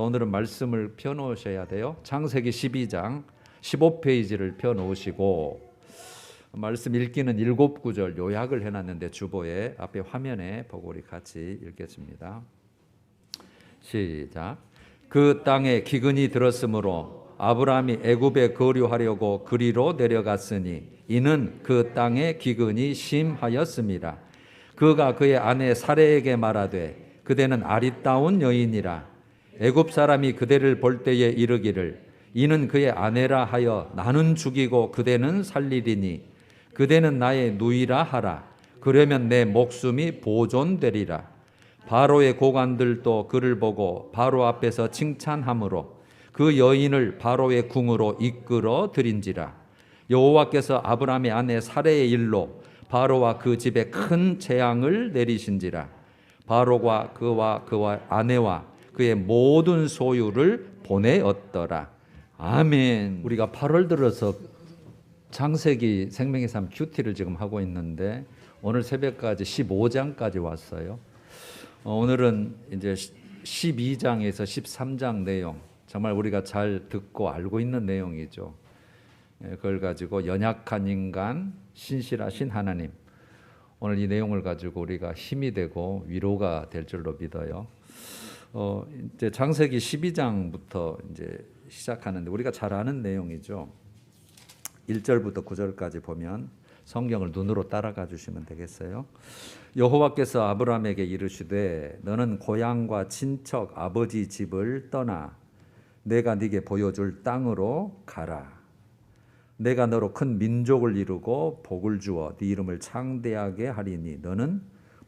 오늘은 말씀을 펴놓으셔야 돼요. 창세기 12장 15페이지를 펴놓으시고 말씀 읽기는 7구절 요약을 해놨는데 주보에 앞에 화면에 보고 우리 같이 읽겠습니다. 시작. 그 땅에 기근이 들었으므로 아브라함이 애굽에 거류하려고 그리로 내려갔으니 이는 그 땅에 기근이 심하였습니다. 그가 그의 아내 사레에게 말하되 그대는 아리따운 여인이라. 애굽 사람이 그대를 볼 때에 이르기를 이는 그의 아내라 하여 나는 죽이고 그대는 살리리니 그대는 나의 누이라 하라. 그러면 내 목숨이 보존되리라. 바로의 고관들도 그를 보고 바로 앞에서 칭찬하므로 그 여인을 바로의 궁으로 이끌어 들인지라. 여호와께서 아브라함의 아내 사레의 일로 바로와 그 집에 큰 재앙을 내리신지라. 바로가 그와 아내와 그의 모든 소유를 보내었더라. 아멘. 우리가 8월 들어서 창세기 생명의 삶 큐티를 지금 하고 있는데 오늘 새벽까지 15장까지 왔어요. 오늘은 이제 12장에서 13장 내용, 정말 우리가 잘 듣고 알고 있는 내용이죠. 그걸 가지고 연약한 인간, 신실하신 하나님. 오늘 이 내용을 가지고 우리가 힘이 되고 위로가 될 줄로 믿어요. 이제 창세기 12장부터 이제 시작하는데 우리가 잘 아는 내용이죠. 1절부터 9절까지 보면 성경을 눈으로 따라가 주시면 되겠어요. 여호와께서 아브라함에게 이르시되 너는 고향과 친척 아버지 집을 떠나 내가 네게 보여줄 땅으로 가라. 내가 너로 큰 민족을 이루고 복을 주어 네 이름을 창대하게 하리니 너는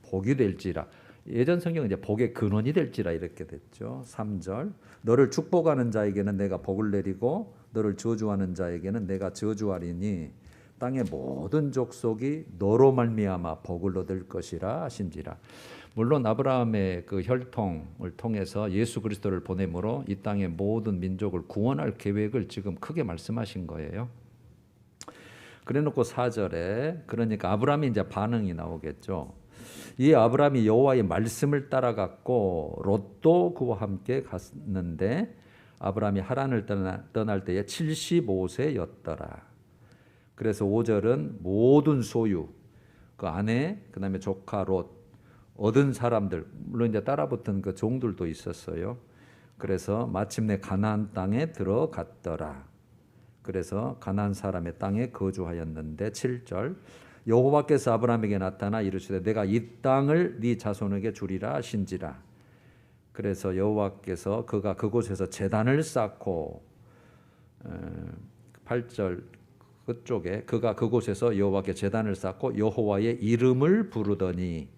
복이 될지라. 예전 성경은 이제 복의 근원이 될지라 이렇게 됐죠. 3절. 너를 축복하는 자에게는 내가 복을 내리고 너를 저주하는 자에게는 내가 저주하리니 땅의 모든 족속이 너로 말미암아 복을 얻을 것이라 하신지라. 물론 아브라함의 그 혈통을 통해서 예수 그리스도를 보내므로 이 땅의 모든 민족을 구원할 계획을 지금 크게 말씀하신 거예요. 그래놓고 4절에 그러니까 아브라함이 이제 반응이 나오겠죠. 이 아브라함이 여호와의 말씀을 따라갔고 롯도 그와 함께 갔는데 아브라함이 하란을 떠날 때에 75세였더라. 그래서 5절은 모든 소유, 그 아내, 그 다음에 조카 롯, 얻은 사람들, 물론 이제 따라붙은 그 종들도 있었어요. 그래서 마침내 가나안 땅에 들어갔더라. 그래서 가나안 사람의 땅에 거주하였는데 7절. 여호와께서 아브라함에게 나타나 이르시되 내가 이 땅을 네 자손에게 주리라 하신지라. 그래서 여호와께서 그가 그곳에서 제단을 쌓고 8절 그쪽에 그가 그곳에서 여호와께 제단을 쌓고 여호와의 이름을 부르더니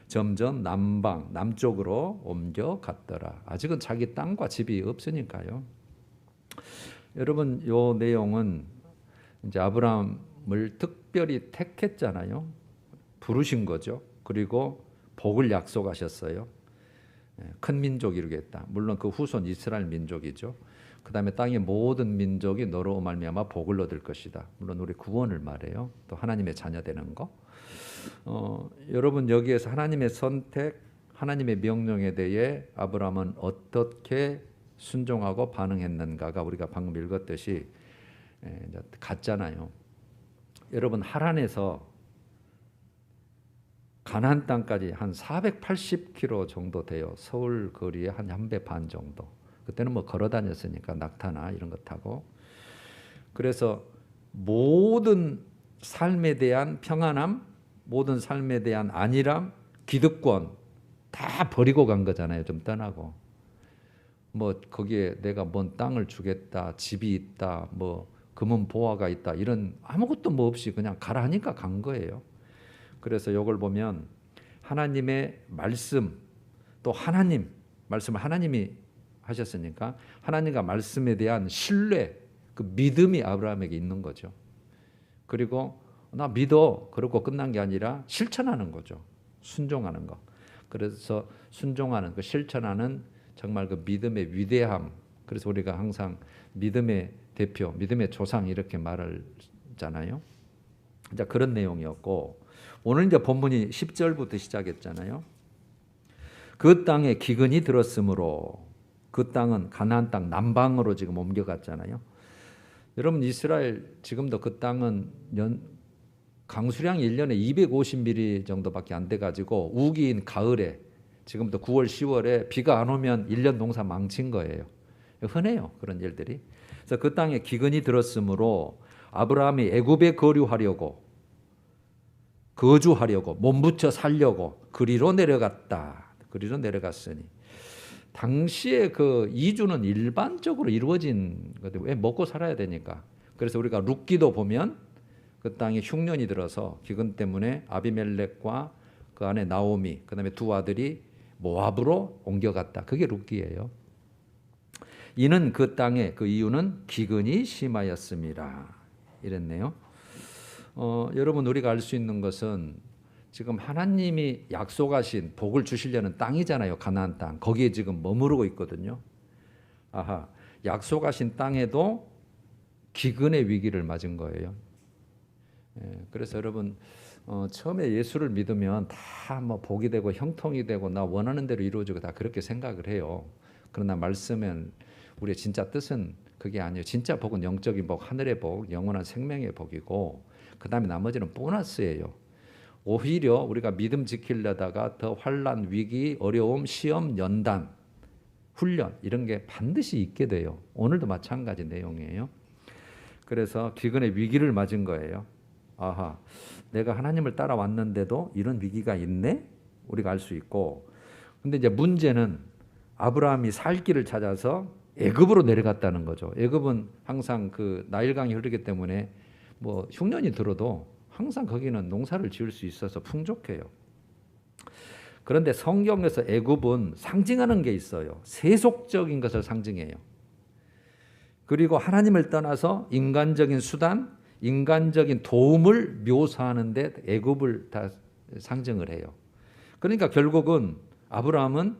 점점 남쪽으로 옮겨갔더라. 아직은 자기 땅과 집이 없으니까요. 여러분, 요 내용은 이제 아브라함을 특별히 택했잖아요. 부르신 거죠. 그리고 복을 약속하셨어요. 큰 민족 이루겠다. 물론 그 후손 이스라엘 민족이죠. 그 다음에 땅의 모든 민족이 너로 말미암아 복을 얻을 것이다. 물론 우리 구원을 말해요. 또 하나님의 자녀 되는 거. 여러분, 여기에서 하나님의 선택, 하나님의 명령에 대해 아브라함은 어떻게 순종하고 반응했는가가 우리가 방금 읽었듯이 같잖아요. 여러분, 하란에서 가나안 땅까지 한 480km 정도 돼요. 서울 거리에 한 배 반 정도. 그때는 뭐 걸어 다녔으니까 낙타나 이런 거 타고. 그래서 모든 삶에 대한 평안함, 모든 삶에 대한 안일함, 기득권 다 버리고 간 거잖아요. 좀 떠나고. 뭐 거기에 내가 뭔 땅을 주겠다, 집이 있다, 뭐 금은 보화가 있다, 이런 아무것도 뭐 없이 그냥 가라 하니까 간 거예요. 그래서 이걸 보면 하나님의 말씀, 또 하나님 말씀을 하나님이 하셨으니까 하나님과 말씀에 대한 신뢰, 그 믿음이 아브라함에게 있는 거죠. 그리고 나 믿어 그러고 끝난 게 아니라 실천하는 거죠. 순종하는 거. 그래서 순종하는 그 실천하는 정말 그 믿음의 위대함. 그래서 우리가 항상 믿음의 대표, 믿음의 조상 이렇게 말을 하잖아요. 이제 그런 내용이었고, 오늘 이제 본문이 10절부터 시작했잖아요. 그 땅에 기근이 들었으므로 그 땅은 가나안 땅 남방으로 지금 옮겨갔잖아요. 여러분 이스라엘 지금도 그 땅은 강수량이 1년에 250mm 정도밖에 안 돼가지고 우기인 가을에 지금도 9월 10월에 비가 안 오면 1년 농사 망친 거예요. 흔해요 그런 일들이. 그래서 그 땅에 기근이 들었으므로 아브라함이 애굽에 거류하려고 거주하려고 몸부쳐 살려고 그리로 내려갔다. 그리로 내려갔으니 당시에 그 이주는 일반적으로 이루어진 거죠. 왜 먹고 살아야 되니까. 그래서 우리가 룻기도 보면 그 땅에 흉년이 들어서 기근 때문에 아비멜렉과 그 안에 나오미 그다음에 두 아들이 모압으로 옮겨갔다. 그게 룻기예요. 이는 그 땅에 그 이유는 기근이 심하였습니다. 이랬네요. 여러분 우리가 알 수 있는 것은 지금 하나님이 약속하신 복을 주시려는 땅이잖아요. 가나안 땅. 거기에 지금 머무르고 있거든요. 아하, 약속하신 땅에도 기근의 위기를 맞은 거예요. 그래서 여러분 처음에 예수를 믿으면 다 뭐 복이 되고 형통이 되고 나 원하는 대로 이루어지고 다 그렇게 생각을 해요. 그러나 말씀은 우리의 진짜 뜻은 그게 아니에요. 진짜 복은 영적인 복, 하늘의 복, 영원한 생명의 복이고 그 다음에 나머지는 보너스예요. 오히려 우리가 믿음 지키려다가 더 환난, 위기, 어려움, 시험, 연단, 훈련 이런 게 반드시 있게 돼요. 오늘도 마찬가지 내용이에요. 그래서 기근의 위기를 맞은 거예요. 아하, 내가 하나님을 따라왔는데도 이런 위기가 있네? 우리가 알 수 있고. 근데 이제 문제는 아브라함이 살 길을 찾아서 애굽으로 내려갔다는 거죠. 애굽은 항상 그 나일강이 흐르기 때문에 뭐 흉년이 들어도 항상 거기는 농사를 지을 수 있어서 풍족해요. 그런데 성경에서 애굽은 상징하는 게 있어요. 세속적인 것을 상징해요. 그리고 하나님을 떠나서 인간적인 수단, 인간적인 도움을 묘사하는데 애굽을 다 상징을 해요. 그러니까 결국은 아브라함은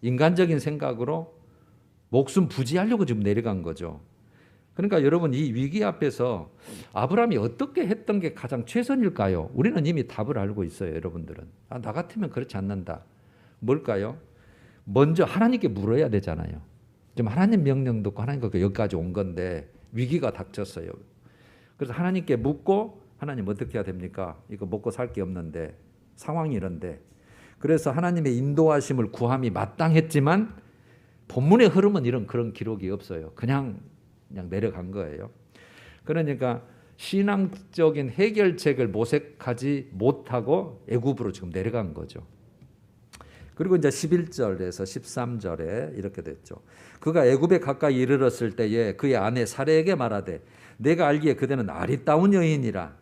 인간적인 생각으로 목숨 부지하려고 지금 내려간 거죠. 그러니까 여러분 이 위기 앞에서 아브라함이 어떻게 했던 게 가장 최선일까요? 우리는 이미 답을 알고 있어요. 여러분들은. 나 같으면 그렇지 않는다. 뭘까요? 먼저 하나님께 물어야 되잖아요. 지금 하나님 명령 듣고 하나님과 여기까지 온 건데 위기가 닥쳤어요. 그래서 하나님께 묻고 하나님 어떻게 해야 됩니까? 이거 먹고 살 게 없는데 상황이 이런데. 그래서 하나님의 인도하심을 구함이 마땅했지만 본문의 흐름은 그런 기록이 없어요. 그냥 내려간 거예요. 그러니까 신앙적인 해결책을 모색하지 못하고 애굽으로 지금 내려간 거죠. 그리고 이제 11절에서 13절에 이렇게 됐죠. 그가 애굽에 가까이 이르렀을 때에 그의 아내 사레에게 말하되 내가 알기에 그대는 아리따운 여인이라.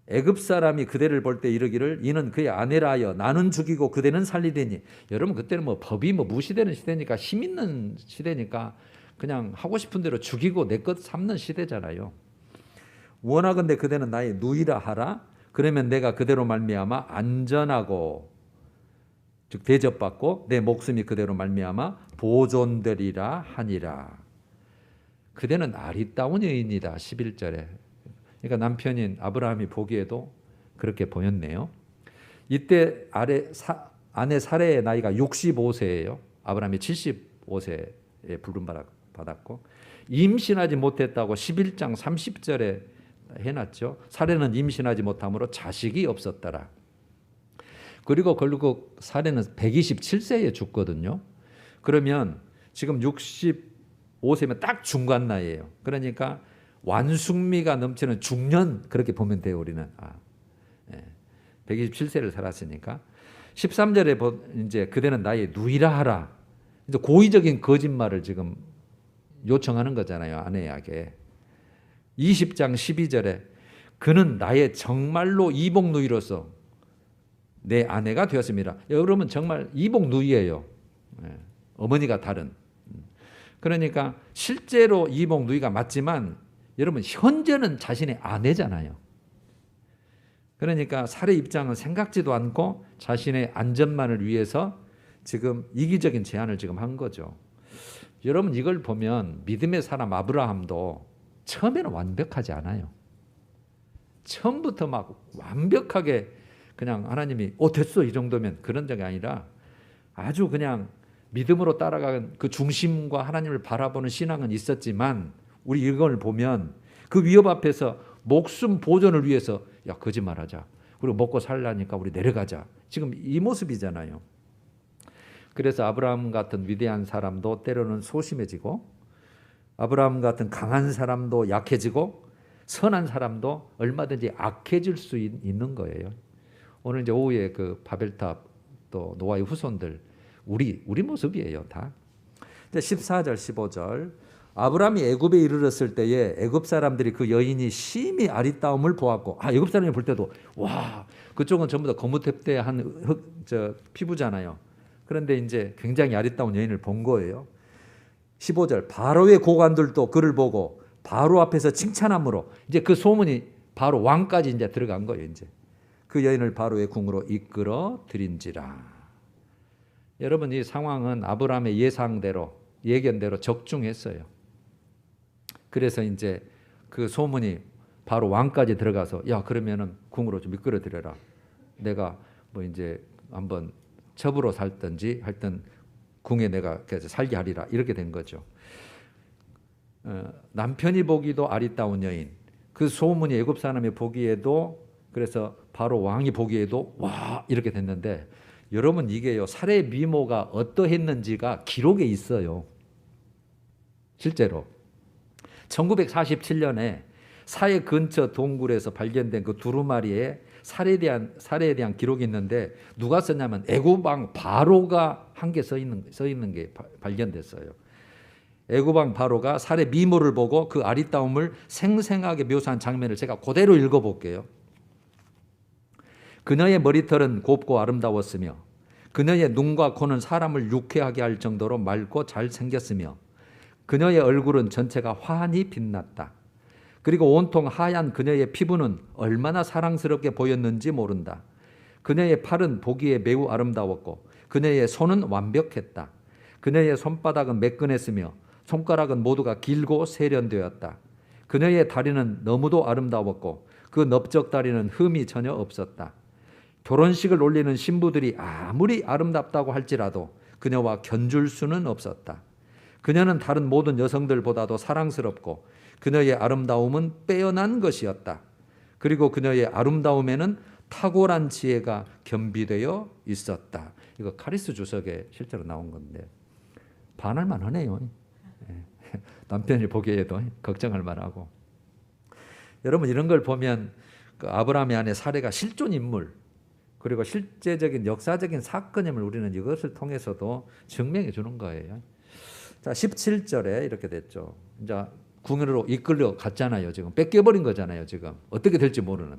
애굽 사람이 그대를 볼 때 이르기를 이는 그의 아내라 하여 나는 죽이고 그대는 살리되니. 여러분 그때는 뭐 법이 무시되는 시대니까 힘 있는 시대니까 그냥 하고 싶은 대로 죽이고 내 것 삼는 시대잖아요. 원하건대 그대는 나의 누이라 하라. 그러면 내가 그대로 말미암아 안전하고 즉 대접받고 내 목숨이 그대로 말미암아 보존되리라 하니라. 그대는 아리따운 여인이다. 11절에. 그러니까 남편인 아브라함이 보기에도 그렇게 보였네요. 이때 아내 사레의 나이가 65세예요. 아브라함이 75세에 부름받았고 임신하지 못했다고 11장 30절에 해놨죠. 사레는 임신하지 못함으로 자식이 없었더라. 그리고 결국 사레는 127세에 죽거든요. 그러면 지금 65세면 딱 중간 나이예요. 그러니까 완숙미가 넘치는 중년 그렇게 보면 돼요. 우리는 127세를 살았으니까 13절에 이제 그대는 나의 누이라 하라. 이제 고의적인 거짓말을 지금 요청하는 거잖아요. 아내에게. 20장 12절에 그는 나의 정말로 이복 누이로서 내 아내가 되었습니다. 여러분 정말 이복 누이예요. 어머니가 다른. 그러니까 실제로 이복 누이가 맞지만 여러분 현재는 자신의 아내잖아요. 그러니까 사례 입장은 생각지도 않고 자신의 안전만을 위해서 지금 이기적인 제안을 지금 한 거죠. 여러분 이걸 보면 믿음의 사람 아브라함도 처음에는 완벽하지 않아요. 처음부터 막 완벽하게 그냥 하나님이 됐어 이 정도면 그런 적이 아니라 아주 그냥 믿음으로 따라가는 그 중심과 하나님을 바라보는 신앙은 있었지만 우리 이걸 보면 그 위협 앞에서 목숨 보존을 위해서 야 거짓말하자. 그리고 먹고 살라니까 우리 내려가자. 지금 이 모습이잖아요. 그래서 아브라함 같은 위대한 사람도 때로는 소심해지고 아브라함 같은 강한 사람도 약해지고 선한 사람도 얼마든지 악해질 수 있는 거예요. 오늘 이제 오후에 그 바벨탑 또 노아의 후손들 우리 모습이에요 다. 14절 15절 아브라함이 애굽에 이르렀을 때에 애굽 사람들이 그 여인이 심히 아리따움을 보았고 애굽 사람이 볼 때도 와 그쪽은 전부 다 거무탭대한 피부잖아요. 그런데 이제 굉장히 아리따운 여인을 본 거예요. 15절 바로의 고관들도 그를 보고 바로 앞에서 칭찬함으로 이제 그 소문이 바로 왕까지 이제 들어간 거예요. 이제 그 여인을 바로의 궁으로 이끌어 드린지라. 여러분 이 상황은 아브라함의 예상대로 예견대로 적중했어요. 그래서 이제 그 소문이 바로 왕까지 들어가서 야 그러면은 궁으로 좀 이끌어 드려라. 내가 뭐 이제 한번 첩으로 살든지 하여튼 궁에 내가 살게 하리라 이렇게 된 거죠. 남편이 보기도 아리따운 여인 그 소문이 애굽 사람이 보기에도 그래서 바로 왕이 보기에도 와 이렇게 됐는데 여러분 이게요 살해 미모가 어떠했는지가 기록에 있어요. 실제로 1947년에 사해 근처 동굴에서 발견된 그 두루마리에 살해에 대한 기록이 있는데 누가 썼냐면 애굽 왕 바로가 한 개 써 있는 게 발견됐어요. 애굽 왕 바로가 살해 미모를 보고 그 아리따움을 생생하게 묘사한 장면을 제가 그대로 읽어볼게요. 그녀의 머리털은 곱고 아름다웠으며 그녀의 눈과 코는 사람을 유쾌하게 할 정도로 맑고 잘생겼으며 그녀의 얼굴은 전체가 환히 빛났다. 그리고 온통 하얀 그녀의 피부는 얼마나 사랑스럽게 보였는지 모른다. 그녀의 팔은 보기에 매우 아름다웠고 그녀의 손은 완벽했다. 그녀의 손바닥은 매끈했으며 손가락은 모두가 길고 세련되었다. 그녀의 다리는 너무도 아름다웠고 그 넓적 다리는 흠이 전혀 없었다. 결혼식을 올리는 신부들이 아무리 아름답다고 할지라도 그녀와 견줄 수는 없었다. 그녀는 다른 모든 여성들보다도 사랑스럽고 그녀의 아름다움은 빼어난 것이었다. 그리고 그녀의 아름다움에는 탁월한 지혜가 겸비되어 있었다. 이거 카리스 주석에 실제로 나온 건데 반할만 하네요. 남편이 보기에도 걱정할 만하고. 여러분 이런 걸 보면 그 아브라함의 아내 사례가 실존 인물 그리고 실제적인 역사적인 사건임을 우리는 이것을 통해서도 증명해 주는 거예요. 자 17절에 이렇게 됐죠. 이제 궁으로 이끌려 갔잖아요. 지금 뺏겨버린 거잖아요. 지금 어떻게 될지 모르는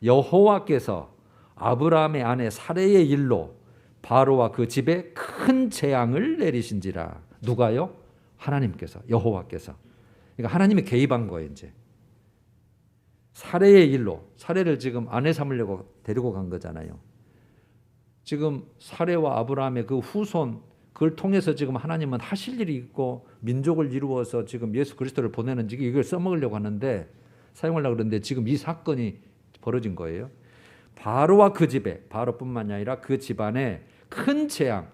여호와께서 아브라함의 아내 사례의 일로 바로와 그 집에 큰 재앙을 내리신지라. 누가요? 하나님께서 여호와께서. 그러니까 하나님이 개입한 거예요. 이제 사례의 일로 사례를 지금 아내 삼으려고 데리고 간 거잖아요. 지금 사례와 아브라함의 그 후손 그걸 통해서 지금 하나님은 하실 일이 있고 민족을 이루어서 지금 예수 그리스도를 보내는 이걸 써먹으려고 하는데 사용하려고 그러는데 지금 이 사건이 벌어진 거예요. 바로와 그 집에 바로뿐만이 아니라 그 집안에 큰 재앙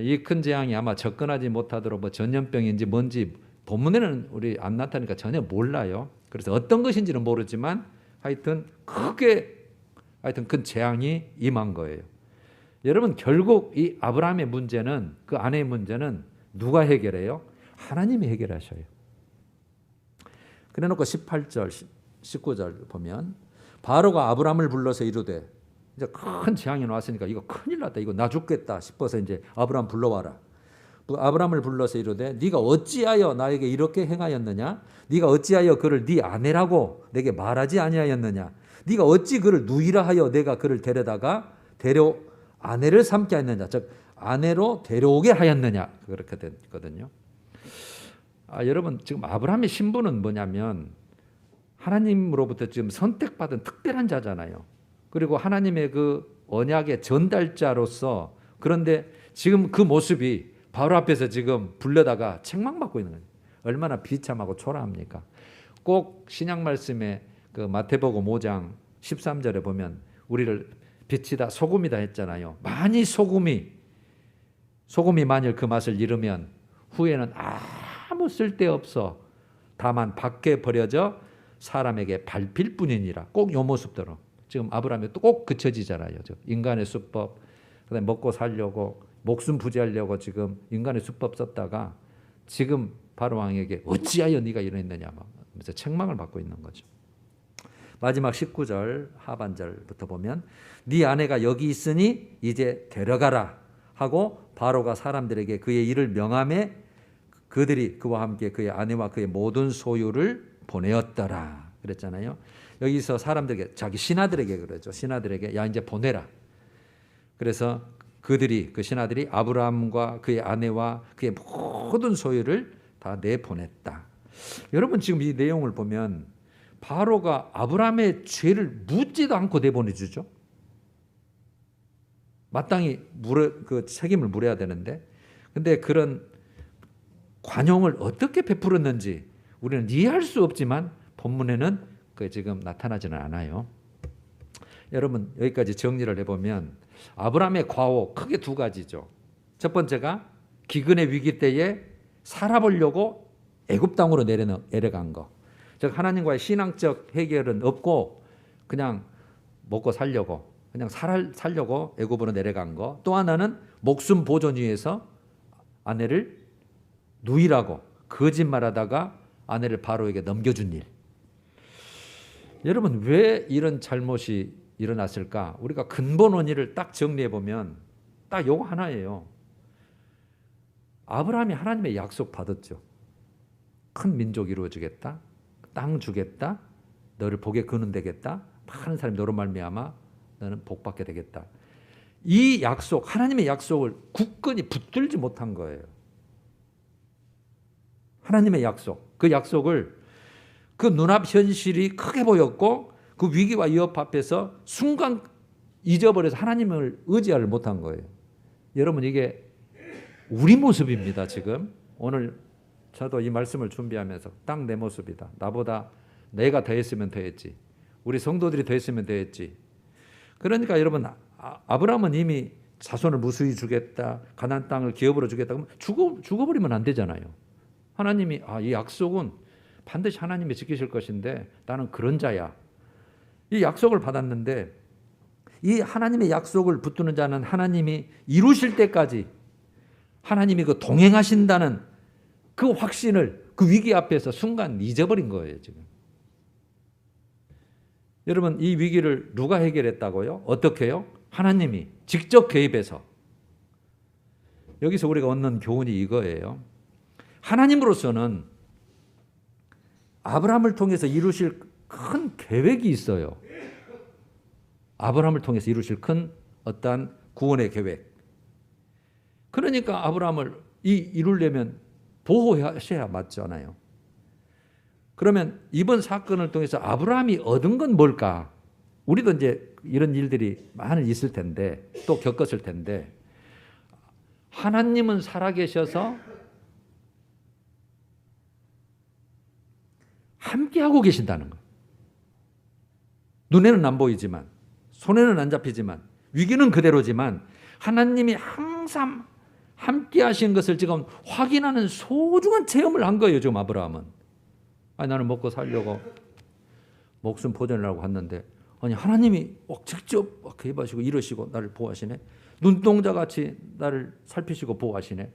이 큰 재앙이 아마 접근하지 못하도록 뭐 전염병인지 뭔지 본문에는 우리 안 나타나니까 전혀 몰라요. 그래서 어떤 것인지는 모르지만 하여튼 큰 재앙이 임한 거예요. 여러분 결국 이 아브라함의 문제는 그 아내의 문제는 누가 해결해요? 하나님이 해결하셔요. 그래놓고 18절 19절 보면 바로가 아브라함을 불러서 이르되 이제 큰 재앙이 왔으니까 이거 큰일 났다. 이거 나 죽겠다 싶어서 이제 아브라함 불러와라. 아브라함을 불러서 이르되 네가 어찌하여 나에게 이렇게 행하였느냐? 네가 어찌하여 그를 네 아내라고 내게 말하지 아니하였느냐? 네가 어찌 그를 누이라 하여 내가 그를 데려다가 아내를 삼게 하였느냐? 즉 아내로 데려오게 하였느냐? 그렇게 됐거든요. 여러분 지금 아브라함의 신분은 뭐냐면 하나님으로부터 지금 선택받은 특별한 자잖아요. 그리고 하나님의 그 언약의 전달자로서 그런데 지금 그 모습이 바로 앞에서 지금 불려다가 책망받고 있는 거예요. 얼마나 비참하고 초라합니까? 꼭 신약 말씀에 그 마태복음 5장 13절에 보면 우리를 빛이다 소금이다 했잖아요. 만이 소금이 소금이 만일 그 맛을 잃으면 후에는 아무 쓸데없어 다만 밖에 버려져 사람에게 밟힐 뿐이니라. 꼭 요 모습대로 지금 아브라함이 또 꼭 그쳐지잖아요. 인간의 수법, 그다음에 먹고 살려고 목숨 부지하려고 지금 인간의 수법 썼다가 지금 바로 왕에게 어찌하여 네가 이러했느냐 하면서 책망을 받고 있는 거죠. 마지막 19절 하반절부터 보면 네 아내가 여기 있으니 이제 데려가라 하고 바로가 사람들에게 그의 일을 명함에 그들이 그와 함께 그의 아내와 그의 모든 소유를 보내었더라 그랬잖아요. 여기서 사람들에게 자기 신하들에게 그러죠. 신하들에게 야 이제 보내라. 그래서 그들이 그 신하들이 아브라함과 그의 아내와 그의 모든 소유를 다 내보냈다. 여러분 지금 이 내용을 보면 바로가 아브라함의 죄를 묻지도 않고 내보내주죠. 마땅히 그 책임을 물어야 되는데, 근데 그런 관용을 어떻게 베풀었는지 우리는 이해할 수 없지만 본문에는 그 지금 나타나지는 않아요. 여러분 여기까지 정리를 해보면 아브라함의 과오 크게 두 가지죠. 첫 번째가 기근의 위기 때에 살아보려고 애굽 땅으로 내려간 거. 즉 하나님과의 신앙적 해결은 없고 그냥 먹고 살려고 그냥 살려고 애굽으로 내려간 거. 또 하나는 목숨 보존 위해서 아내를 누이라고 거짓말하다가 아내를 바로에게 넘겨준 일. 여러분 왜 이런 잘못이 일어났을까? 우리가 근본 원인을 딱 정리해 보면 딱 요거 하나예요. 아브라함이 하나님의 약속 받았죠. 큰 민족 이루어지겠다. 땅 주겠다. 너를 복에 거는되겠다. 많은 사람이 너로 말미암아 너는 복받게 되겠다. 이 약속, 하나님의 약속을 굳건히 붙들지 못한 거예요. 하나님의 약속, 그 약속을 그 눈앞 현실이 크게 보였고 그 위기와 위협 앞에서 순간 잊어버려서 하나님을 의지하지 못한 거예요. 여러분 이게 우리 모습입니다. 지금 오늘 저도 이 말씀을 준비하면서 딱 내 모습이다. 나보다 내가 더 했으면 더 했지. 우리 성도들이 더 했으면 더 했지. 그러니까 여러분 아브라함은 이미 자손을 무수히 주겠다. 가나안 땅을 기업으로 주겠다. 그러면 죽어버리면 안 되잖아요. 하나님이 이 약속은 반드시 하나님이 지키실 것인데 나는 그런 자야. 이 약속을 받았는데 이 하나님의 약속을 붙드는 자는 하나님이 이루실 때까지 하나님이 그 동행하신다는 그 확신을 그 위기 앞에서 순간 잊어버린 거예요. 지금 여러분 이 위기를 누가 해결했다고요? 어떻게요? 하나님이 직접 개입해서. 여기서 우리가 얻는 교훈이 이거예요. 하나님으로서는 아브라함을 통해서 이루실 큰 계획이 있어요. 아브라함을 통해서 이루실 큰 어떠한 구원의 계획. 그러니까 아브라함을 이루려면 보호하셔야 맞잖아요. 그러면 이번 사건을 통해서 아브라함이 얻은 건 뭘까? 우리도 이제 이런 일들이 많이 있을 텐데 또 겪었을 텐데 하나님은 살아계셔서 함께하고 계신다는 거. 눈에는 안 보이지만 손에는 안 잡히지만 위기는 그대로지만 하나님이 항상 함께 하신 것을 지금 확인하는 소중한 체험을 한 거예요. 지금 아브라함은. 나는 먹고 살려고 목숨 보존하려고 했는데 하나님이 직접 개입하시고 이러시고 나를 보호하시네. 눈동자같이 나를 살피시고 보호하시네.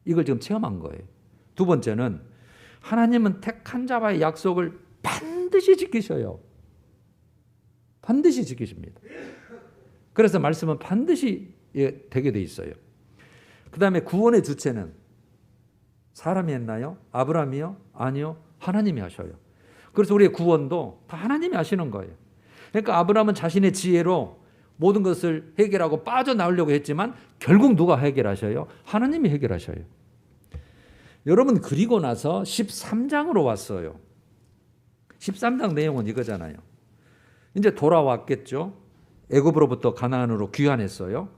이걸 지금 체험한 거예요. 두 번째는 하나님은 택한 자와의 약속을 반드시 지키셔요. 반드시 지키십니다. 그래서 말씀은 반드시 되게 돼 있어요. 그 다음에 구원의 주체는 사람이 했나요? 아브라함이요? 아니요. 하나님이 하셔요. 그래서 우리의 구원도 다 하나님이 하시는 거예요. 그러니까 아브라함은 자신의 지혜로 모든 것을 해결하고 빠져나오려고 했지만 결국 누가 해결하셔요? 하나님이 해결하셔요. 여러분 그리고 나서 13장으로 왔어요. 13장 내용은 이거잖아요. 이제 돌아왔겠죠. 애굽으로부터 가나안으로 귀환했어요.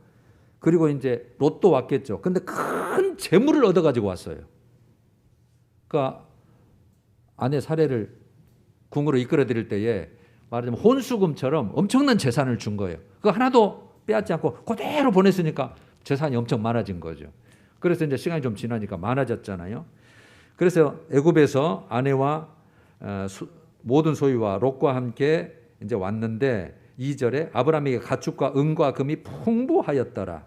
그리고 이제 롯도 왔겠죠. 근데 큰 재물을 얻어가지고 왔어요. 그러니까 아내 사례를 궁으로 이끌어드릴 때에 말하자면 혼수금처럼 엄청난 재산을 준 거예요. 그거 하나도 빼앗지 않고 그대로 보냈으니까 재산이 엄청 많아진 거죠. 그래서 이제 시간이 좀 지나니까 많아졌잖아요. 그래서 애굽에서 아내와 모든 소유와 롯과 함께 이제 왔는데 2절에 아브라함에게 가축과 은과 금이 풍부하였더라.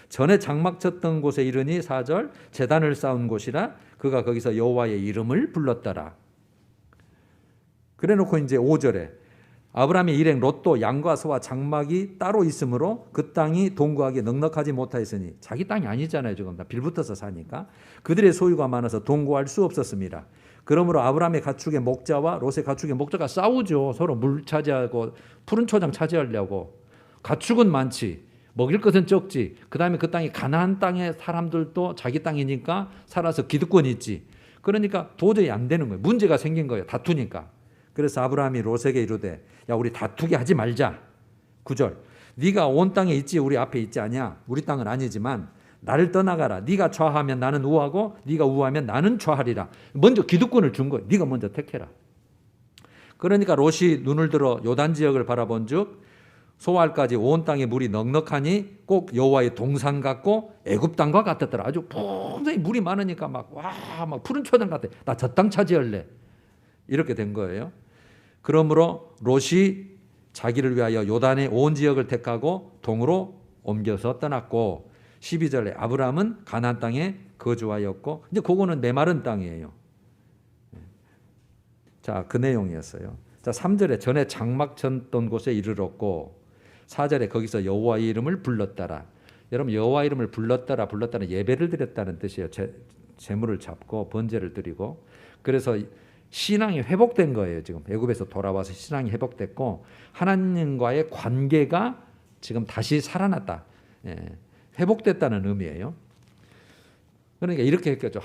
전에 장막 쳤던 곳에 이르니 4절 제단을 쌓은 곳이라 그가 거기서 여호와의 이름을 불렀더라. 그래놓고 이제 5절에 아브라함의 일행 롯도 양과 소와 장막이 따로 있으므로 그 땅이 동거하기 넉넉하지 못하였으니 자기 땅이 아니잖아요. 지금 다 빌붙어서 사니까 그들의 소유가 많아서 동거할 수 없었습니다. 그러므로 아브라함의 가축의 목자와 롯의 가축의 목자가 싸우죠. 서로 물 차지하고 푸른 초장 차지하려고. 가축은 많지 먹일 것은 적지. 그 다음에 그 땅이 가나안 땅의 사람들도 자기 땅이니까 살아서 기득권이 있지. 그러니까 도저히 안 되는 거예요. 문제가 생긴 거예요. 다투니까. 그래서 아브라함이 롯에게 이르되 야 우리 다투게 하지 말자. 9절 네가 온 땅에 있지 우리 앞에 있지 아니야. 우리 땅은 아니지만 나를 떠나가라. 네가 좌하면 나는 우하고 네가 우하면 나는 좌하리라. 먼저 기득권을 준 거예요. 네가 먼저 택해라. 그러니까 롯이 눈을 들어 요단 지역을 바라본즉 소알까지 온 땅에 물이 넉넉하니 꼭 여호와의 동산 같고 애굽 땅과 같았더라. 아주 풍성히 물이 많으니까 막 푸른 초장 같아. 나 저 땅 차지할래. 이렇게 된 거예요. 그러므로 롯이 자기를 위하여 요단의 온 지역을 택하고 동으로 옮겨서 떠났고 12절에 아브라함은 가나안 땅에 거주하였고 이제 그거는 메마른 땅이에요. 자, 그 내용이었어요. 자, 3절에 전에 장막 쳤던 곳에 이르렀고 4절에 거기서 여호와의 이름을 불렀더라. 여러분 여호와 이름을 불렀다는 예배를 드렸다는 뜻이에요. 제물을 잡고 번제를 드리고 그래서 신앙이 회복된 거예요. 지금 애굽에서 돌아와서 신앙이 회복됐고 하나님과의 관계가 지금 다시 살아났다. 회복됐다는 의미예요. 그러니까 이렇게 했겠죠.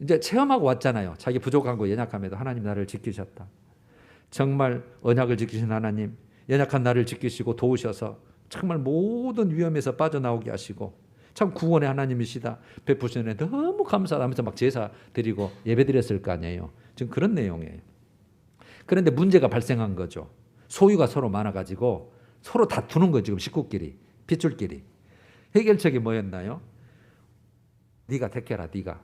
이제 체험하고 왔잖아요. 자기 부족한 거 연약함에도 하나님 나를 지키셨다. 정말 언약을 지키신 하나님, 연약한 나를 지키시고 도우셔서 정말 모든 위험에서 빠져나오게 하시고 참 구원의 하나님이시다. 베푸시는 너무 감사하면서 막 제사 드리고 예배 드렸을 거 아니에요. 지금 그런 내용이에요. 그런데 문제가 발생한 거죠. 소유가 서로 많아가지고 서로 다투는 거예요. 지금 식구끼리, 핏줄끼리. 해결책이 뭐였나요? 네가 택해라, 네가.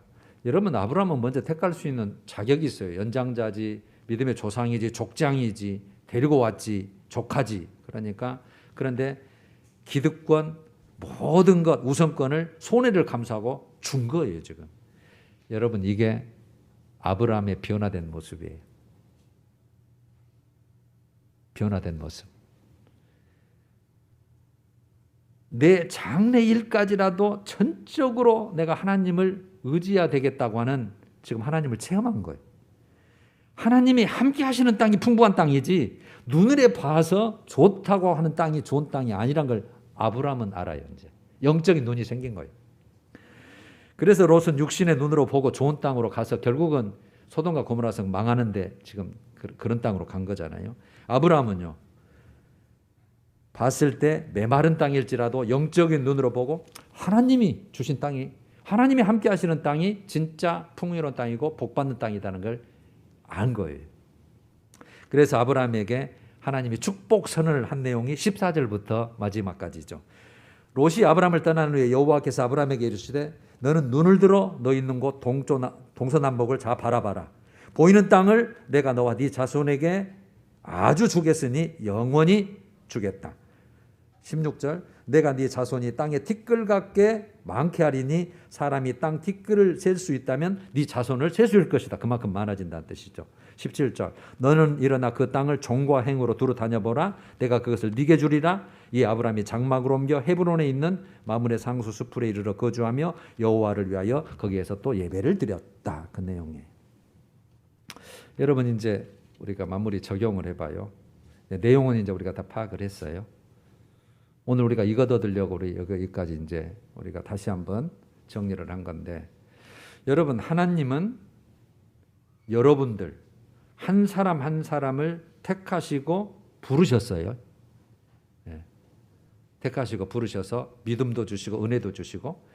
여러분 아브라함은 먼저 택할 수 있는 자격이 있어요. 연장자지, 믿음의 조상이지, 족장이지, 데리고 왔지, 조카지. 그런데 기득권, 모든 것, 우선권을 손해를 감수하고 준 거예요. 지금. 여러분 이게 아브라함의 변화된 모습이에요. 변화된 모습. 내 장래 일까지라도 전적으로 내가 하나님을 의지해야 되겠다고 하는 지금 하나님을 체험한 거예요. 하나님이 함께 하시는 땅이 풍부한 땅이지 눈으로 봐서 좋다고 하는 땅이 좋은 땅이 아니란 걸 아브라함은 알아요. 이제 영적인 눈이 생긴 거예요. 그래서 롯은 육신의 눈으로 보고 좋은 땅으로 가서 결국은 소돔과 고모라성 망하는데 지금 그런 땅으로 간 거잖아요. 아브라함은요. 봤을 때 메마른 땅일지라도 영적인 눈으로 보고 하나님이 주신 땅이 하나님이 함께 하시는 땅이 진짜 풍요로운 땅이고 복받는 땅이라는 걸 안 거예요. 그래서 아브라함에게 하나님이 축복 선언을 한 내용이 14절부터 마지막까지죠. 롯이 아브라함을 떠난 후에 여호와께서 아브라함에게 이르시되 너는 눈을 들어 너 있는 곳 동서남북을 잘 바라봐라. 보이는 땅을 내가 너와 네 자손에게 아주 주겠으니 영원히 주겠다. 16절 내가 네 자손이 땅에 티끌 같게 많게 하리니 사람이 땅 티끌을 셀 수 있다면 네 자손을 셀 수 있을 것이다. 그만큼 많아진다는 뜻이죠. 17절 너는 일어나 그 땅을 종과 행으로 두루 다녀보라. 내가 그것을 네게 주리라. 이 아브라함이 장막으로 옮겨 헤브론에 있는 마므레 상수 수풀에 이르러 거주하며 여호와를 위하여 거기에서 또 예배를 드렸다. 그 내용이에요. 여러분 이제 우리가 마무리 적용을 해봐요. 내용은 이제 우리가 다 파악을 했어요. 오늘 우리가 이거 얻으려고 우리 여기까지 이제 우리가 다시 한번 정리를 한 건데, 여러분 하나님은 여러분들 한 사람 한 사람을 택하시고 부르셨어요. 네. 택하시고 부르셔서 믿음도 주시고 은혜도 주시고,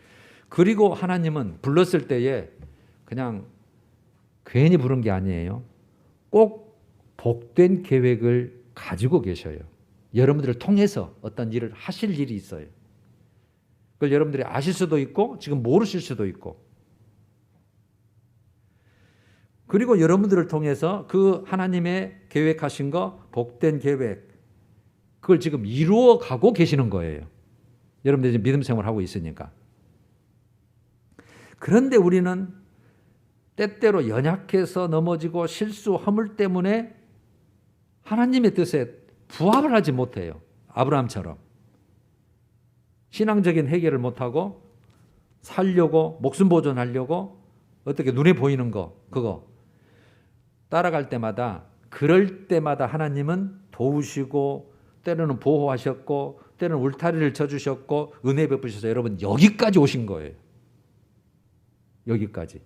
그리고 하나님은 불렀을 때에 그냥 괜히 부른 게 아니에요. 꼭 복된 계획을 가지고 계셔요. 여러분들을 통해서 어떤 일을 하실 일이 있어요. 그걸 여러분들이 아실 수도 있고 지금 모르실 수도 있고, 그리고 여러분들을 통해서 그 하나님의 계획하신 거, 복된 계획, 그걸 지금 이루어 가고 계시는 거예요. 여러분들이 지금 믿음 생활하고 있으니까. 그런데 우리는 때때로 연약해서 넘어지고 실수, 허물 때문에 하나님의 뜻에 부합을 하지 못해요. 아브라함처럼. 신앙적인 해결을 못하고 살려고, 목숨 보존하려고 어떻게 눈에 보이는 거, 그거 따라갈 때마다, 그럴 때마다 하나님은 도우시고 때로는 보호하셨고 때로는 울타리를 쳐주셨고 은혜 베푸셔서 여러분 여기까지 오신 거예요. 여기까지.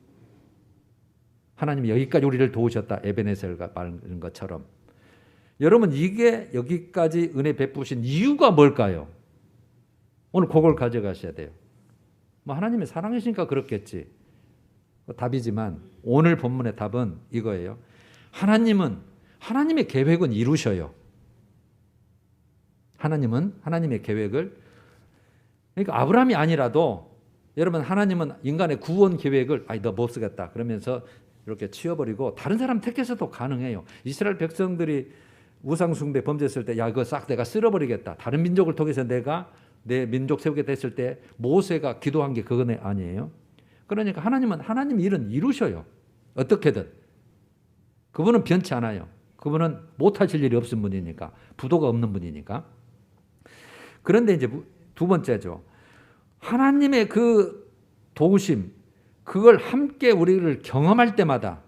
하나님이 여기까지 우리를 도우셨다. 에베네셀과 말하는 것처럼. 여러분 이게 여기까지 은혜 베푸신 이유가 뭘까요? 오늘 그걸 가져가셔야 돼요. 뭐 하나님의 사랑이시니까 그렇겠지. 답이지만 오늘 본문의 답은 이거예요. 하나님은 하나님의 계획은 이루셔요. 하나님은 하나님의 계획을, 그러니까 아브라함이 아니라도 여러분 하나님은 인간의 구원 계획을 너 못 쓰겠다 그러면서 이렇게 치워버리고 다른 사람 택해서도 가능해요. 이스라엘 백성들이 우상숭배 범죄했을 때 그거 싹 내가 쓸어버리겠다. 다른 민족을 통해서 내가 내 민족 세우게 됐을 때 모세가 기도한 게 그건 아니에요. 그러니까 하나님은 하나님 일은 이루셔요. 어떻게든. 그분은 변치 않아요. 그분은 못하실 일이 없은 분이니까. 부도가 없는 분이니까. 그런데 이제 두 번째죠. 하나님의 그 도우심, 그걸 함께 우리를 경험할 때마다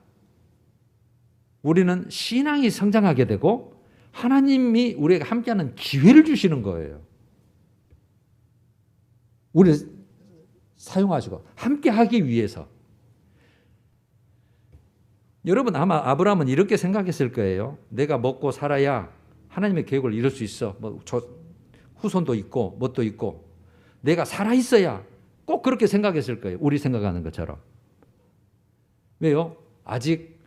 우리는 신앙이 성장하게 되고 하나님이 우리에게 함께하는 기회를 주시는 거예요. 우리를 사용하시고 함께하기 위해서. 여러분 아마 아브라함은 이렇게 생각했을 거예요. 내가 먹고 살아야 하나님의 계획을 이룰 수 있어. 뭐 후손도 있고 뭣도 있고 내가 살아있어야, 꼭 그렇게 생각했을 거예요. 우리 생각하는 것처럼. 왜요? 아직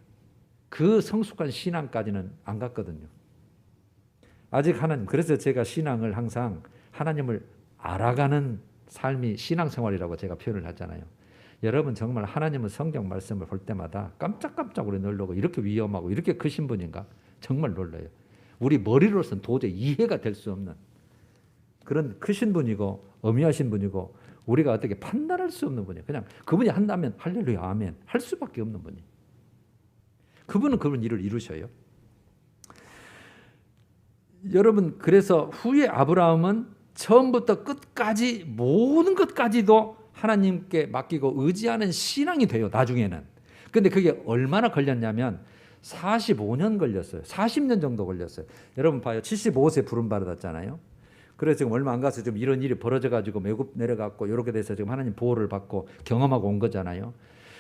그 성숙한 신앙까지는 안 갔거든요. 아직 하나님, 그래서 제가 신앙을 항상 하나님을 알아가는 삶이 신앙생활이라고 제가 표현을 하잖아요. 여러분 정말 하나님은 성경 말씀을 볼 때마다 깜짝깜짝 우리 놀라고, 이렇게 위험하고 이렇게 크신 분인가? 정말 놀라요. 우리 머리로서는 도저히 이해가 될 수 없는 그런 크신 분이고 어미하신 분이고 우리가 어떻게 판단할 수 없는 분이에요. 그냥 그분이 한다면 할렐루야 아멘 할 수밖에 없는 분이. 그분은 그분 일을 이루셔요. 여러분 그래서 후에 아브라함은 처음부터 끝까지 모든 것까지도 하나님께 맡기고 의지하는 신앙이 돼요. 나중에는. 근데 그게 얼마나 걸렸냐면 45년 걸렸어요. 40년 정도 걸렸어요. 여러분 봐요. 75세 부름 받았잖아요. 그래서 지금 얼마 안 가서 좀 이런 일이 벌어져가지고 외국 내려갔고 이렇게 돼서 지금 하나님 보호를 받고 경험하고 온 거잖아요.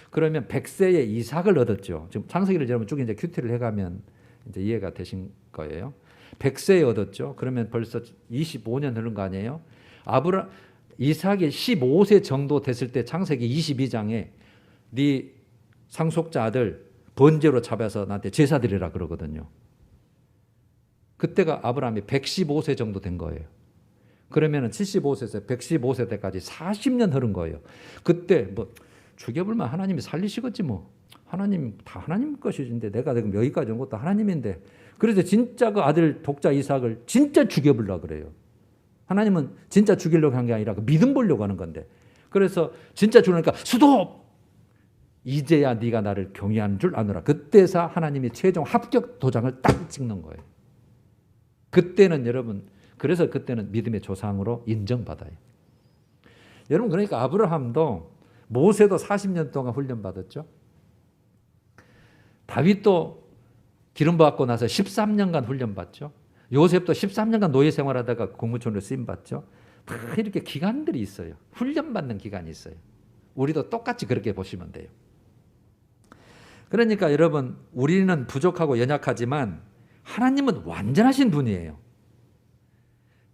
그러면 100세에 이삭을 얻었죠. 지금 창세기를 여러분 쭉 이제 큐티를 해가면 이제 이해가 되신 거예요. 100세에 얻었죠. 그러면 벌써 25년 흐른 거 아니에요? 이삭이 15세 정도 됐을 때 창세기 22장에 네 상속자 아들 번제로 잡아서 나한테 제사 드리라 그러거든요. 그때가 아브라함이 115세 정도 된 거예요. 그러면은 75세에서 115세 때까지 40년 흐른 거예요. 그때 뭐 죽여불면 하나님이 살리시겠지 뭐. 하나님 다 하나님 것이신데 내가 지금 여기까지 온 것도 하나님인데. 그래서 진짜 그 아들 독자 이삭을 진짜 죽여보려고 그래요. 하나님은 진짜 죽이려고 한 게 아니라 그 믿음 보려고 하는 건데. 그래서 진짜 죽으니까 스톱! 이제야 네가 나를 경외하는 줄 아노라. 그때서 하나님이 최종 합격 도장을 딱 찍는 거예요. 그때는 여러분, 그래서 그때는 믿음의 조상으로 인정받아요. 여러분 그러니까 아브라함도 모세도 40년 동안 훈련받았죠. 다윗도 기름 받고 나서 13년간 훈련받죠. 요셉도 13년간 노예 생활하다가 공무원으로 쓰임받죠. 다 이렇게 기간들이 있어요. 훈련받는 기간이 있어요. 우리도 똑같이 그렇게 보시면 돼요. 그러니까 여러분 우리는 부족하고 연약하지만 하나님은 완전하신 분이에요.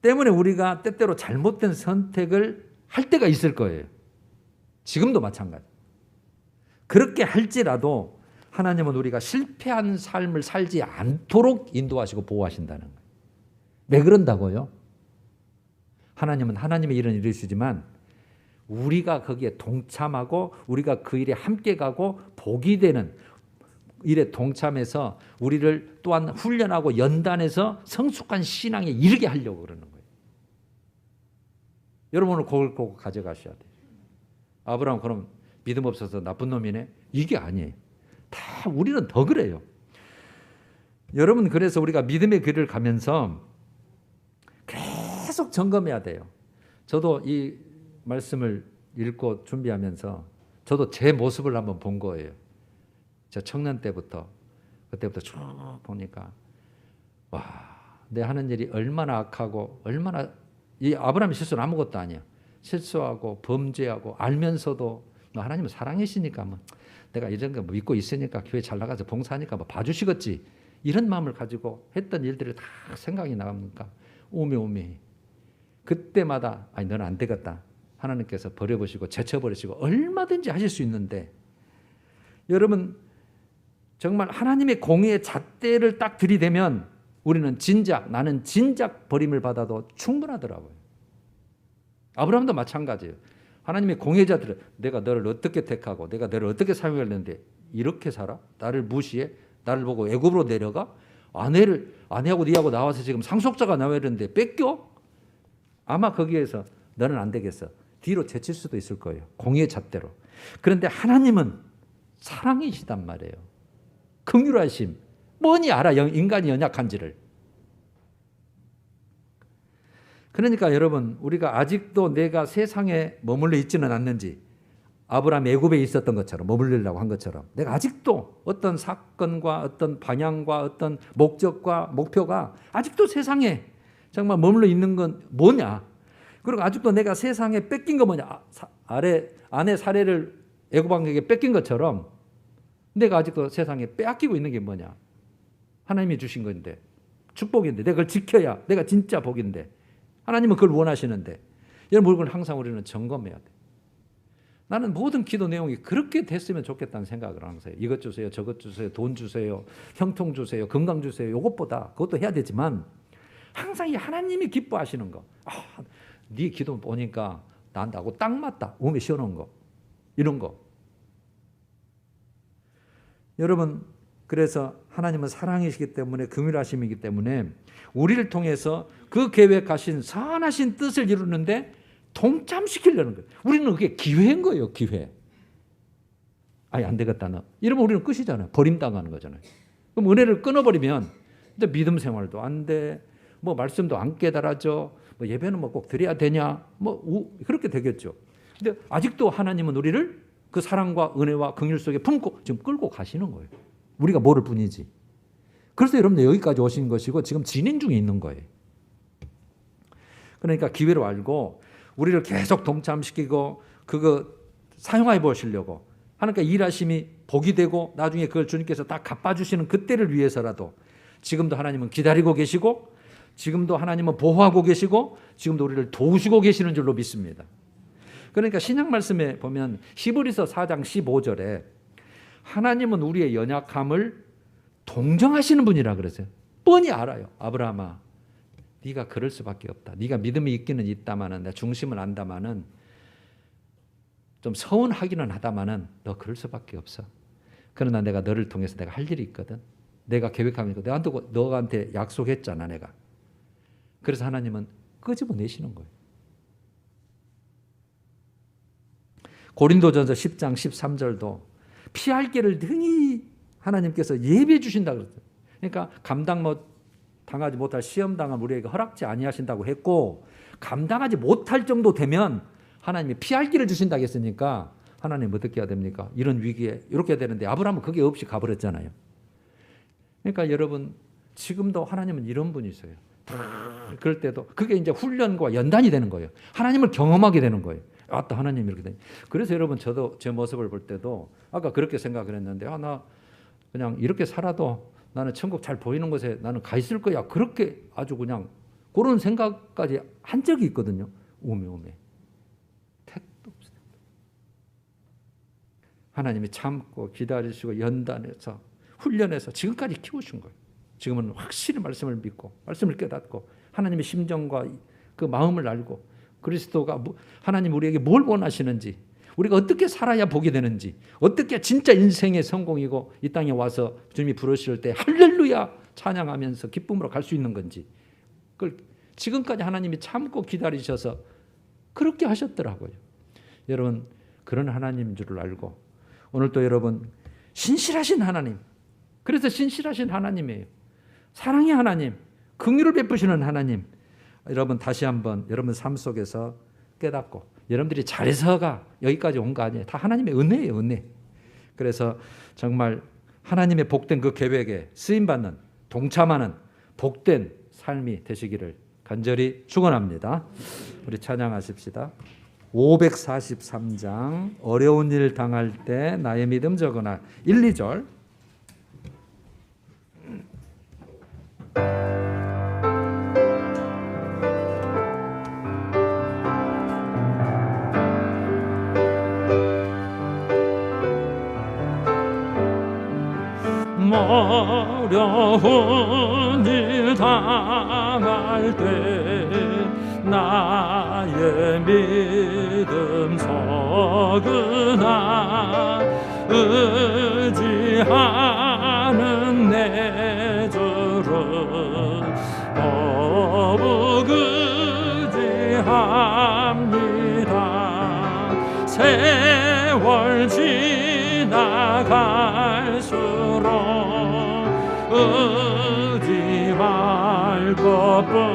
때문에 우리가 때때로 잘못된 선택을 할 때가 있을 거예요. 지금도 마찬가지. 그렇게 할지라도 하나님은 우리가 실패한 삶을 살지 않도록 인도하시고 보호하신다는 거예요. 왜 그런다고요? 하나님은 하나님의 일은 이루시지만 우리가 거기에 동참하고 우리가 그 일에 함께 가고 복이 되는 일에 동참해서 우리를 또한 훈련하고 연단해서 성숙한 신앙에 이르게 하려고 그러는 거예요. 여러분은 그걸 꼭 가져가셔야 돼요. 아브라함 그럼 믿음 없어서 나쁜 놈이네? 이게 아니에요. 다 우리는 더 그래요. 여러분 그래서 우리가 믿음의 길을 가면서 계속 점검해야 돼요. 저도 이 말씀을 읽고 준비하면서 저도 제 모습을 한번 본 거예요. 저 청년 때부터 그때부터 쭉 보니까 와, 내 하는 일이 얼마나 악하고 얼마나 이 아브라함의 실수는 아무것도 아니야. 실수하고 범죄하고 알면서도 하나님은 사랑이시니까 뭐 내가 이런 거 믿고 있으니까 교회 잘 나가서 봉사하니까 뭐 봐주시겠지 이런 마음을 가지고 했던 일들이 다 생각이 나니까 오메오메 그때마다 아니 너는 안 되겠다. 하나님께서 버려보시고 제쳐버리시고 얼마든지 하실 수 있는데 여러분 정말 하나님의 공의의 잣대를 딱 들이대면 우리는 나는 진작 버림을 받아도 충분하더라고요. 아브라함도 마찬가지예요. 하나님의 공의의 잣대를 내가 너를 어떻게 택하고 내가 너를 어떻게 사용했는데 이렇게 살아? 나를 무시해? 나를 보고 애굽으로 내려가? 아내하고 네하고 나와서 지금 상속자가 나와야 되는데 뺏겨? 아마 거기에서 너는 안 되겠어. 뒤로 제칠 수도 있을 거예요. 공의의 잣대로. 그런데 하나님은 사랑이시단 말이에요. 긍휼하심. 뻔히 알아 인간이 연약한지를. 그러니까 여러분 우리가 아직도 내가 세상에 머물러 있지는 않는지 아브라함 애굽에 있었던 것처럼 머물리려고 한 것처럼 내가 아직도 어떤 사건과 어떤 방향과 어떤 목적과 목표가 아직도 세상에 정말 머물러 있는 건 뭐냐. 그리고 아직도 내가 세상에 뺏긴 거 뭐냐. 아내 사례를 애굽 왕에게 뺏긴 것처럼 내가 아직도 세상에 빼앗기고 있는 게 뭐냐. 하나님이 주신 건데 축복인데 내가 그걸 지켜야 내가 진짜 복인데 하나님은 그걸 원하시는데 여러분 그걸 항상 우리는 점검해야 돼. 나는 모든 기도 내용이 그렇게 됐으면 좋겠다는 생각을 항상 해요. 이것 주세요, 저것 주세요, 돈 주세요, 형통 주세요, 건강 주세요. 이것보다 그것도 해야 되지만 항상 이 하나님이 기뻐하시는 거. 네 기도 보니까 나하고 딱 맞다. 몸에 시원한 거. 이런 거. 여러분 그래서 하나님은 사랑이시기 때문에 긍휼하심이기 때문에 우리를 통해서 그 계획하신 선하신 뜻을 이루는데 동참시키려는 거예요. 우리는 그게 기회인 거예요. 기회. 아니 안 되겠다 너. 이러면 우리는 끝이잖아요. 버림당하는 거잖아요. 그럼 은혜를 끊어버리면 이제 믿음 생활도 안 돼. 뭐 말씀도 안 깨달아져. 뭐 예배는 뭐 꼭 드려야 되냐. 뭐 그렇게 되겠죠. 근데 아직도 하나님은 우리를 그 사랑과 은혜와 긍휼 속에 품고 지금 끌고 가시는 거예요. 우리가 모를 뿐이지. 그래서 여러분들 여기까지 오신 것이고 지금 진행 중에 있는 거예요. 그러니까 기회로 알고 우리를 계속 동참시키고 그거 사용해 보시려고 하나님께 일하심이 복이 되고 나중에 그걸 주님께서 다 갚아주시는 그때를 위해서라도 지금도 하나님은 기다리고 계시고 지금도 하나님은 보호하고 계시고 지금도 우리를 도우시고 계시는 줄로 믿습니다. 그러니까 신약 말씀에 보면 히브리서 4장 15절에 하나님은 우리의 연약함을 동정하시는 분이라 그랬어요. 뻔히 알아요. 아브라함아 네가 그럴 수밖에 없다. 네가 믿음이 있기는 있다마는 내 중심을 안다마는 좀 서운하기는 하다마는 너 그럴 수밖에 없어. 그러나 내가 너를 통해서 내가 할 일이 있거든. 내가 계획하는 거 내가 너한테 약속했잖아 내가. 그래서 하나님은 끄집어내시는 거예요. 고린도전서 10장 13절도 피할 길을 능히 하나님께서 예비해 주신다 그랬어요. 그러니까 감당 당하지 못할 시험 당한 우리에게 허락지 아니하신다고 했고 감당하지 못할 정도 되면 하나님이 피할 길을 주신다고 했으니까 하나님 어떻게 해야 됩니까? 이런 위기에 이렇게 해야 되는데 아브라함은 그게 없이 가버렸잖아요. 그러니까 여러분 지금도 하나님은 이런 분이세요. 그럴 때도 그게 이제 훈련과 연단이 되는 거예요. 하나님을 경험하게 되는 거예요. 아따 하나님 이렇게 되니. 그래서 여러분 저도 제 모습을 볼 때도 아까 그렇게 생각을 했는데 나 그냥 이렇게 살아도 나는 천국 잘 보이는 곳에 나는 가 있을 거야. 그렇게 아주 그냥 그런 생각까지 한 적이 있거든요. 오메오메. 택도 없어요. 하나님이 참고 기다리시고 연단해서 훈련해서 지금까지 키우신 거예요. 지금은 확실히 말씀을 믿고 말씀을 깨닫고 하나님의 심정과 그 마음을 알고 그리스도가 하나님 우리에게 뭘 원하시는지, 우리가 어떻게 살아야 복이 되는지, 어떻게 진짜 인생의 성공이고 이 땅에 와서 주님이 부르실 때 할렐루야 찬양하면서 기쁨으로 갈 수 있는 건지, 그걸 지금까지 하나님이 참고 기다리셔서 그렇게 하셨더라고요. 여러분, 그런 하나님인 줄 알고 오늘 또 여러분 신실하신 하나님, 그래서 신실하신 하나님이에요. 사랑의 하나님, 긍휼을 베푸시는 하나님, 여러분 다시 한번 여러분 삶 속에서 깨닫고, 여러분들이 잘해서가 여기까지 온 거 아니에요. 다 하나님의 은혜예요, 은혜. 그래서 정말 하나님의 복된 그 계획에 쓰임받는, 동참하는 복된 삶이 되시기를 간절히 축원합니다. 우리 찬양하십시다. 543장 어려운 일 당할 때 나의 믿음 적으나 1, 2절. 어려운 일 당할 때 나의 믿음 적으나 의지하는 내 주를 더욱 의지합니다. 세월 지나갈수록 의지할 것뿐일세